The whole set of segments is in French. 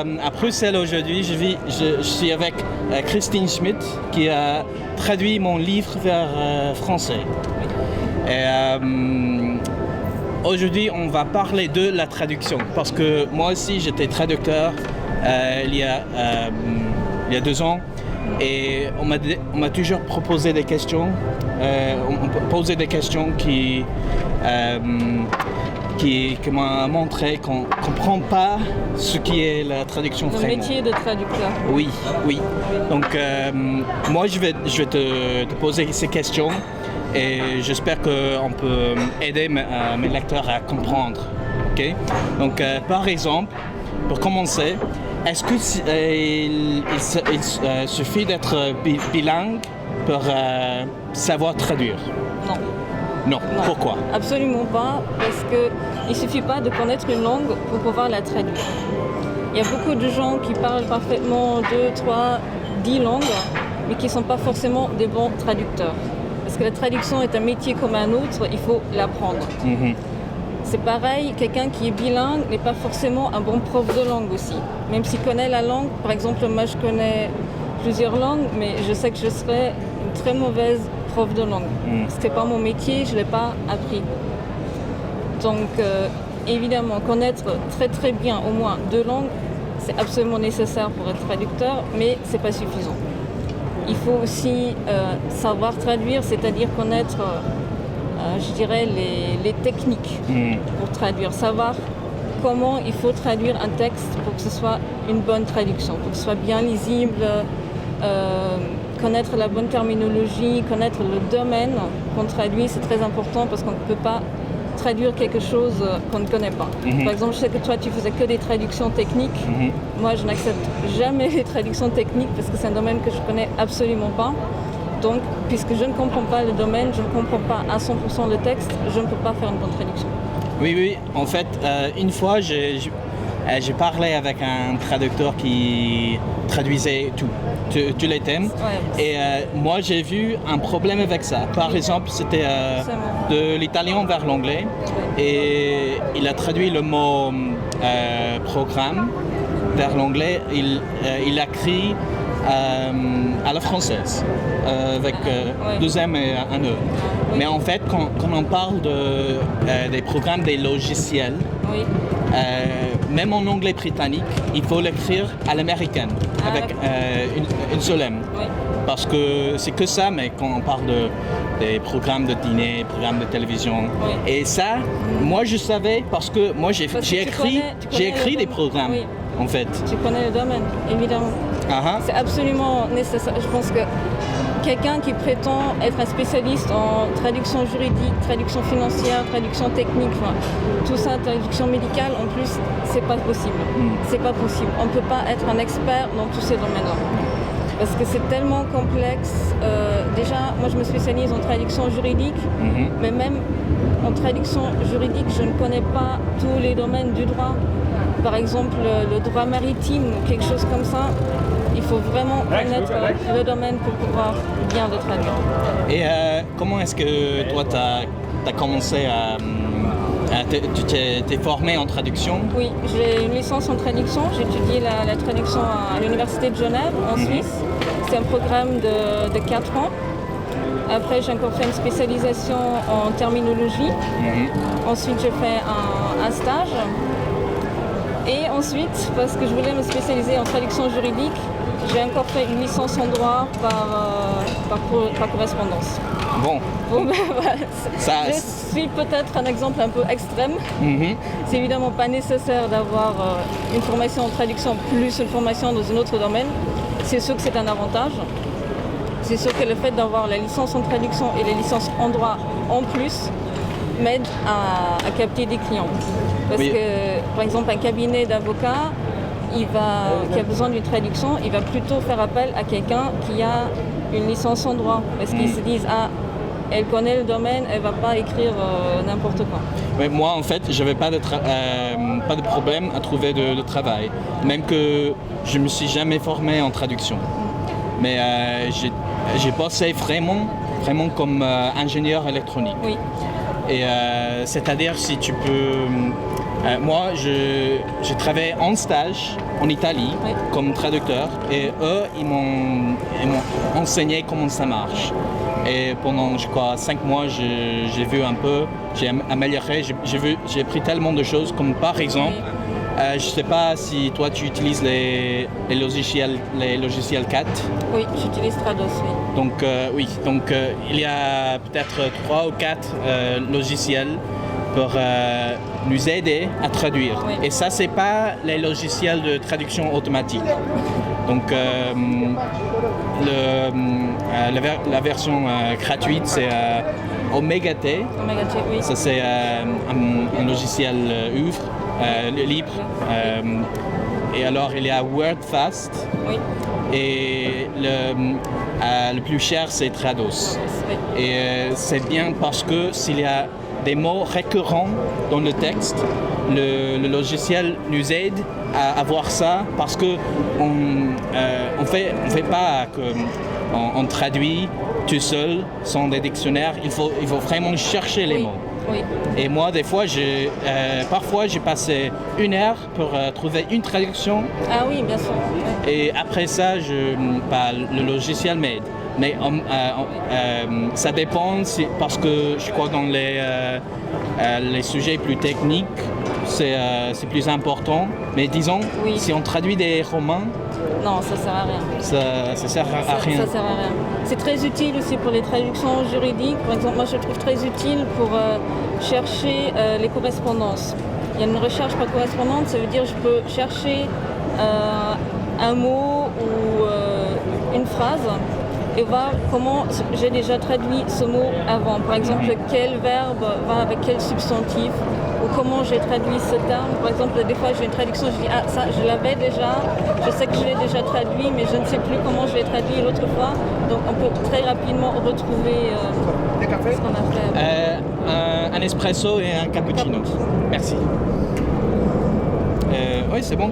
à Bruxelles aujourd'hui. Je suis avec Christine Schmidt qui a traduit mon livre vers français. Et, aujourd'hui, on va parler de la traduction parce que moi aussi, j'étais traducteur il y a 2 ans et on m'a toujours proposé des questions. On posait des questions qui m'ont montré qu'on ne comprend pas ce qui est la traduction Le vraiment. métier de traducteur. Oui. Donc moi je vais te poser ces questions et j'espère qu'on peut aider mes lecteurs à comprendre. Okay? Donc par exemple, pour commencer, est-ce qu'il suffit d'être bilingue pour savoir traduire? Non. Pourquoi? Absolument pas, parce qu'il ne suffit pas de connaître une langue pour pouvoir la traduire. Il y a beaucoup de gens qui parlent parfaitement 2, 3, 10 langues, mais qui ne sont pas forcément des bons traducteurs. Parce que la traduction est un métier comme un autre, il faut l'apprendre. Mm-hmm. C'est pareil, quelqu'un qui est bilingue n'est pas forcément un bon prof de langue aussi. Même s'il connaît la langue, par exemple, moi je connais plusieurs langues, mais je sais que je serais une très mauvaise prof de langue. Ce n'est pas mon métier, je ne l'ai pas appris. Donc évidemment, connaître très très bien au moins 2 langues, c'est absolument nécessaire pour être traducteur, mais ce n'est pas suffisant. Il faut aussi savoir traduire, c'est-à-dire connaître, je dirais, les techniques pour traduire, savoir comment il faut traduire un texte pour que ce soit une bonne traduction, pour que ce soit bien lisible, connaître la bonne terminologie, connaître le domaine qu'on traduit, c'est très important parce qu'on ne peut pas traduire quelque chose qu'on ne connaît pas. Par exemple, je sais que toi, tu faisais que des traductions techniques. Moi, je n'accepte jamais les traductions techniques parce que c'est un domaine que je ne connais absolument pas. Donc, puisque je ne comprends pas le domaine, je ne comprends pas à 100% le texte, je ne peux pas faire une bonne traduction. Oui. En fait, une fois, j'ai parlé avec un traducteur qui traduisait tous les thèmes. Ouais. Et moi, j'ai vu un problème avec ça. Par exemple, c'était de l'italien vers l'anglais. Et il a traduit le mot programme vers l'anglais. Il a écrit à la française, avec 2 M et un E. Mais en fait, quand on parle des programmes, des logiciels, même en anglais britannique, il faut l'écrire à l'américaine, avec une seule M. Parce que c'est que ça, mais quand on parle des programmes de dîner, programmes de télévision. Et ça, moi je savais, parce que moi j'ai écrit des programmes, en fait. Tu connais le domaine, évidemment. C'est absolument nécessaire. Je pense que quelqu'un qui prétend être un spécialiste en traduction juridique, traduction financière, traduction technique, tout ça, traduction médicale, en plus, c'est pas possible. C'est pas possible. On ne peut pas être un expert dans tous ces domaines-là. Parce que c'est tellement complexe. Déjà, moi, je me spécialise en traduction juridique, mais même en traduction juridique, je ne connais pas tous les domaines du droit. Par exemple, le droit maritime ou quelque chose comme ça. Il faut vraiment connaître le domaine pour pouvoir bien le traduire. Et comment est-ce que toi, tu as commencé tu t'es formé en traduction? Oui, j'ai une licence en traduction. J'ai étudié la traduction à l'Université de Genève, en Suisse. C'est un programme de 4 ans. Après, j'ai encore fait une spécialisation en terminologie. Ensuite, j'ai fait un stage. Et ensuite, parce que je voulais me spécialiser en traduction juridique, j'ai encore fait une licence en droit par correspondance. Bon ben, voilà. Je suis peut-être un exemple un peu extrême. C'est évidemment pas nécessaire d'avoir une formation en traduction plus une formation dans un autre domaine. C'est sûr que c'est un avantage. C'est sûr que le fait d'avoir la licence en traduction et la licence en droit en plus m'aide à capter des clients. Parce que, par exemple, un cabinet d'avocats qui a besoin d'une traduction, il va plutôt faire appel à quelqu'un qui a une licence en droit. Parce qu'ils se disent, elle connaît le domaine, elle ne va pas écrire n'importe quoi. Mais moi, en fait, je n'avais pas de problème à trouver de travail. Même que je ne me suis jamais formé en traduction. Mais j'ai bossé vraiment comme ingénieur électronique. Et c'est-à-dire si tu peux Moi, j'ai travaillé en stage en Italie comme traducteur et eux, ils m'ont enseigné comment ça marche. Et pendant, je crois, 5 mois, j'ai vu un peu, j'ai amélioré, j'ai appris tellement de choses, comme par exemple, je ne sais pas si toi tu utilises les logiciels CAT. Oui, j'utilise Trados, oui. Donc il y a peut-être 3 ou 4 logiciels pour nous aider à traduire. Oui. Et ça, c'est pas les logiciels de traduction automatique. Donc la version gratuite, c'est Omega T. Omega T, oui. Ça, c'est un logiciel libre. Et alors, il y a WordFast. Oui. Et le plus cher, c'est Trados. Oui. Et c'est bien parce que s'il y a des mots récurrents dans le texte, le logiciel nous aide à voir ça parce que on fait pas on traduit tout seul sans des dictionnaires. Il faut vraiment chercher les mots. Oui. Et moi, des fois, parfois, j'ai passé 1 heure pour trouver une traduction. Ah oui, bien sûr. Oui. Et après ça, le logiciel m'aide. Mais ça dépend, parce que je crois que dans les sujets plus techniques, c'est plus important. Mais disons, si on traduit des romans... Non, ça sert à rien. Ça sert à rien. Ça sert à rien. C'est très utile aussi pour les traductions juridiques. Par exemple, moi je trouve très utile pour chercher les correspondances. Il y a une recherche par correspondance, ça veut dire que je peux chercher un mot ou une phrase et voir comment j'ai déjà traduit ce mot avant. Par exemple, quel verbe va avec quel substantif, ou comment j'ai traduit ce terme. Par exemple, des fois j'ai une traduction, je dis ça je l'avais déjà, je sais que je l'ai déjà traduit, mais je ne sais plus comment je l'ai traduit l'autre fois. Donc on peut très rapidement retrouver ce qu'on a fait. Un espresso et un cappuccino. Merci. Oui, c'est bon.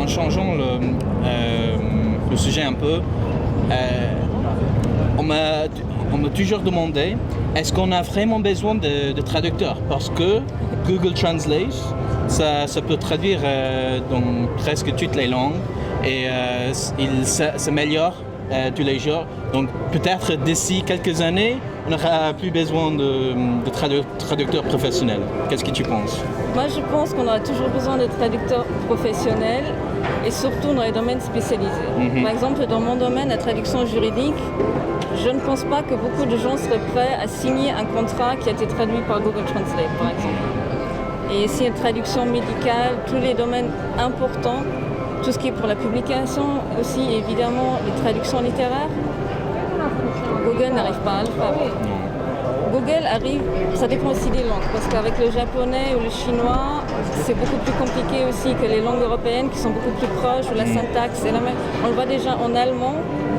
En changeant le sujet un peu, on m'a toujours demandé est-ce qu'on a vraiment besoin de traducteurs, parce que Google Translate, ça peut traduire dans presque toutes les langues et il s'améliore tous les jours. Donc peut-être d'ici quelques années, on n'aura plus besoin de traducteurs professionnels. Qu'est-ce que tu penses? Moi, je pense qu'on aura toujours besoin de traducteurs professionnels et surtout dans les domaines spécialisés. Mm-hmm. Par exemple, dans mon domaine, la traduction juridique, je ne pense pas que beaucoup de gens seraient prêts à signer un contrat qui a été traduit par Google Translate, par exemple. Et ici, la traduction médicale, tous les domaines importants, tout ce qui est pour la publication, aussi évidemment les traductions littéraires, Google n'arrive pas à le faire. Google arrive, ça dépend aussi des langues, parce qu'avec le japonais ou le chinois, c'est beaucoup plus compliqué aussi que les langues européennes qui sont beaucoup plus proches, où la syntaxe est la même. On le voit déjà en allemand,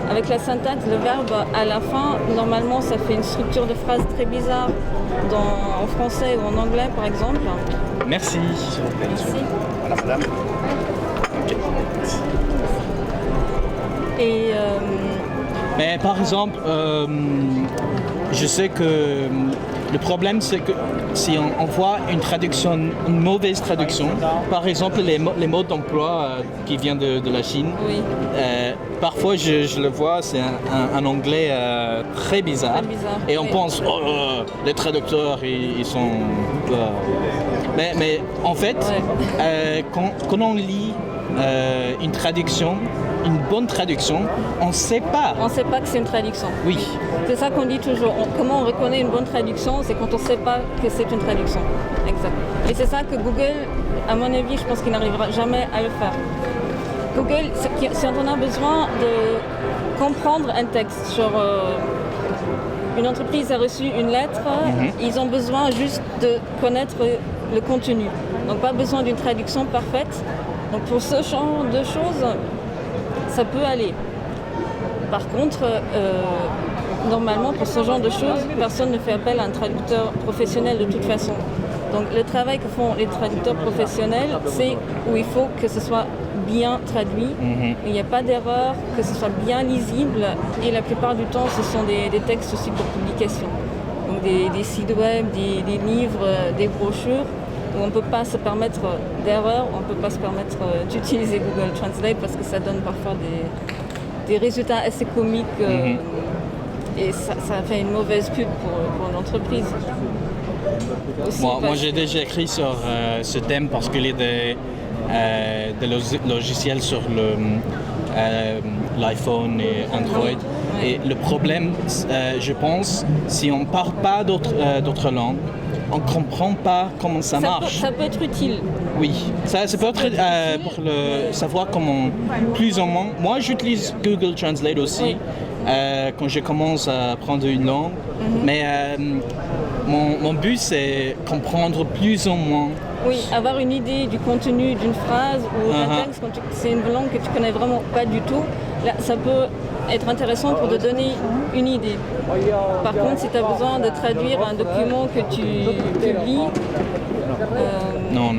avec la syntaxe, le verbe à la fin, normalement ça fait une structure de phrase très bizarre en français ou en anglais par exemple. Merci. Merci. Voilà, madame. Okay. Et mais par exemple, je sais que le problème c'est que si on voit une mauvaise traduction, par exemple les mots d'emploi qui viennent de la Chine, oui. Parfois je le vois, c'est un anglais très bizarre. Et on pense, les traducteurs ils sont... Mais en fait, quand on lit une traduction, une bonne traduction, on ne sait pas. On ne sait pas que c'est une traduction. Oui. C'est ça qu'on dit toujours. Comment on reconnaît une bonne traduction, c'est quand on ne sait pas que c'est une traduction. Exact. Et c'est ça que Google, à mon avis, je pense qu'il n'arrivera jamais à le faire. Google, si on a besoin de comprendre un texte, genre une entreprise a reçu une lettre, ils ont besoin juste de connaître le contenu. Donc pas besoin d'une traduction parfaite. Donc pour ce genre de choses, ça peut aller. Par contre, normalement, pour ce genre de choses, personne ne fait appel à un traducteur professionnel de toute façon. Donc le travail que font les traducteurs professionnels, c'est où il faut que ce soit bien traduit, il n'y a pas d'erreur, que ce soit bien lisible, et la plupart du temps, ce sont des textes aussi pour publication. Donc des sites web, des livres, des brochures, où on ne peut pas se permettre d'erreurs, on ne peut pas se permettre d'utiliser Google Translate parce que ça donne parfois des résultats assez comiques et ça fait une mauvaise pub pour l'entreprise. Moi, j'ai déjà écrit sur ce thème parce qu'il y a des logiciels sur l'iPhone et Android. Oui. Et le problème, je pense, si on ne parle pas d'autres langues, on ne comprend pas comment ça marche. Ça peut être utile. Oui, ça peut être pour savoir comment, plus ou moins. Moi, j'utilise Google Translate aussi quand je commence à apprendre une langue. Mais mon but, c'est comprendre plus ou moins. Oui, avoir une idée du contenu d'une phrase ou d'un texte quand c'est une langue que tu connais vraiment pas du tout. Là, ça peut être intéressant pour te donner une idée. Par contre, si tu as besoin de traduire un document que tu lis, non.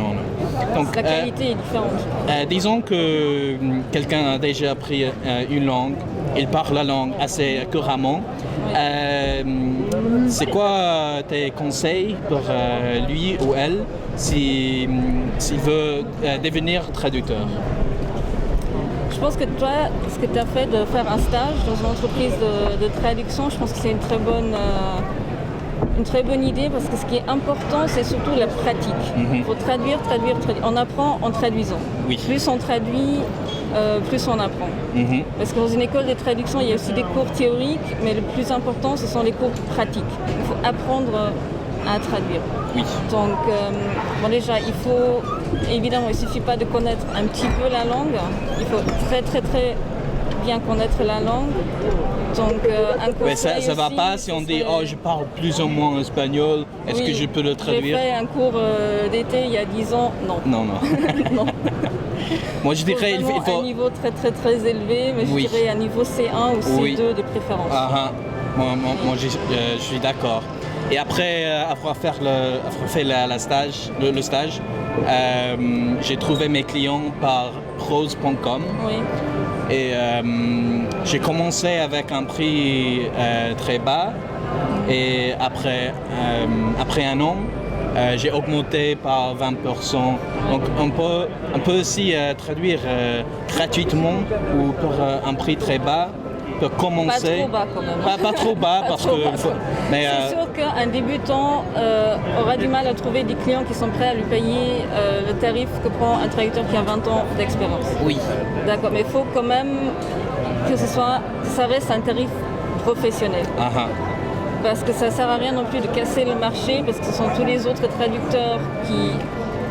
Donc, la qualité est différente. Disons que quelqu'un a déjà appris une langue, il parle la langue assez couramment. C'est quoi tes conseils pour lui ou elle s'il veut devenir traducteur? Je pense que toi, ce que tu as fait de faire un stage dans une entreprise de traduction, je pense que c'est une très bonne idée parce que ce qui est important, c'est surtout la pratique. Il faut traduire. On apprend en traduisant. Oui. Plus on traduit, plus on apprend. Parce que dans une école de traduction, il y a aussi des cours théoriques, mais le plus important, ce sont les cours pratiques. Il faut apprendre à traduire. Oui. Donc, déjà, évidemment, il ne suffit pas de connaître un petit peu la langue, il faut très très très bien connaître la langue. Donc, ça ne va pas si on dit « Oh, je parle plus ou moins espagnol, est-ce que je peux le traduire ?» J'ai fait un cours d'été il y a 10 ans, non. Non. Non. Moi, je dirais il faut un niveau très très très élevé, mais je dirais un niveau C1 ou C2 de préférence. Moi, je suis d'accord. Et après avoir fait le stage, j'ai trouvé mes clients par prose.com. Oui. Et j'ai commencé avec un prix très bas. Et après un an, j'ai augmenté par 20%. Donc on peut aussi traduire gratuitement ou pour un prix très bas. Peut commencer. Pas trop bas quand même. Pas trop bas parce que. Mais c'est sûr qu'un débutant aura du mal à trouver des clients qui sont prêts à lui payer le tarif que prend un traducteur qui a 20 ans d'expérience. Oui. D'accord, mais il faut quand même que ça reste un tarif professionnel. Parce que ça ne sert à rien non plus de casser le marché, parce que ce sont tous les autres traducteurs qui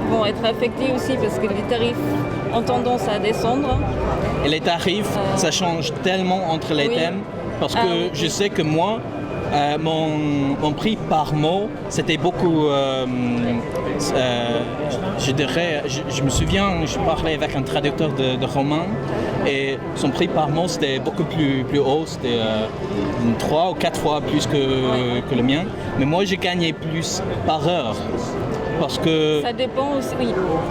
vont être affectés aussi, parce que les tarifs ont tendance à descendre. Et les tarifs, ça change tellement entre les thèmes, parce que je sais que moi, mon prix par mot, c'était beaucoup, je dirais, je me souviens, je parlais avec un traducteur de roman, et son prix par mot, c'était beaucoup plus haut, c'était 3 ou 4 fois plus que le mien. Mais moi, j'ai gagné plus par heure. Parce que ça dépend aussi, oui.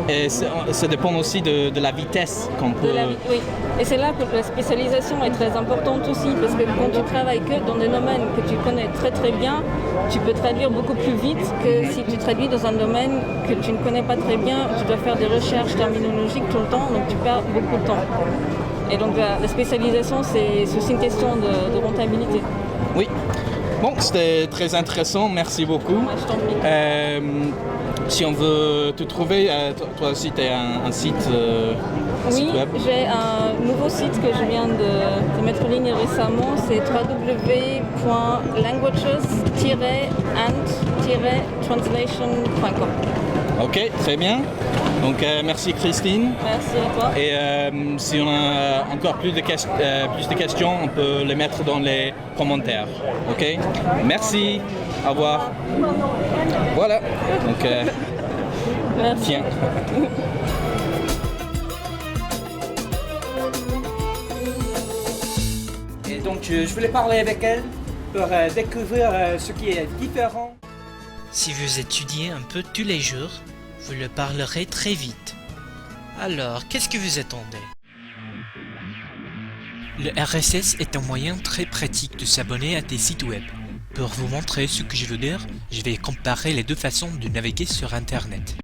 Et ça dépend aussi de la vitesse qu'on peut... Oui, et c'est là que la spécialisation est très importante aussi, parce que quand tu travailles que dans des domaines que tu connais très très bien, tu peux traduire beaucoup plus vite que si tu traduis dans un domaine que tu ne connais pas très bien, tu dois faire des recherches terminologiques tout le temps, donc tu perds beaucoup de temps. Et donc la spécialisation, c'est aussi une question de rentabilité. Oui. Bon, c'était très intéressant, merci beaucoup. Ouais, je t'en prie. Si on veut te trouver, toi aussi tu as un site oui, web. J'ai un nouveau site que je viens de mettre en ligne récemment, c'est www.languages-and-translation.com. Ok, très bien. Donc merci Christine. Merci à toi. Et si on a encore plus de questions, on peut les mettre dans les commentaires. Ok. Merci. Au revoir. Voilà. Donc merci. Tiens. Et donc je voulais parler avec elle pour découvrir ce qui est différent. Si vous étudiez un peu tous les jours, vous le parlerez très vite. Alors, qu'est-ce que vous attendez? Le RSS est un moyen très pratique de s'abonner à des sites web. Pour vous montrer ce que je veux dire, je vais comparer les deux façons de naviguer sur Internet.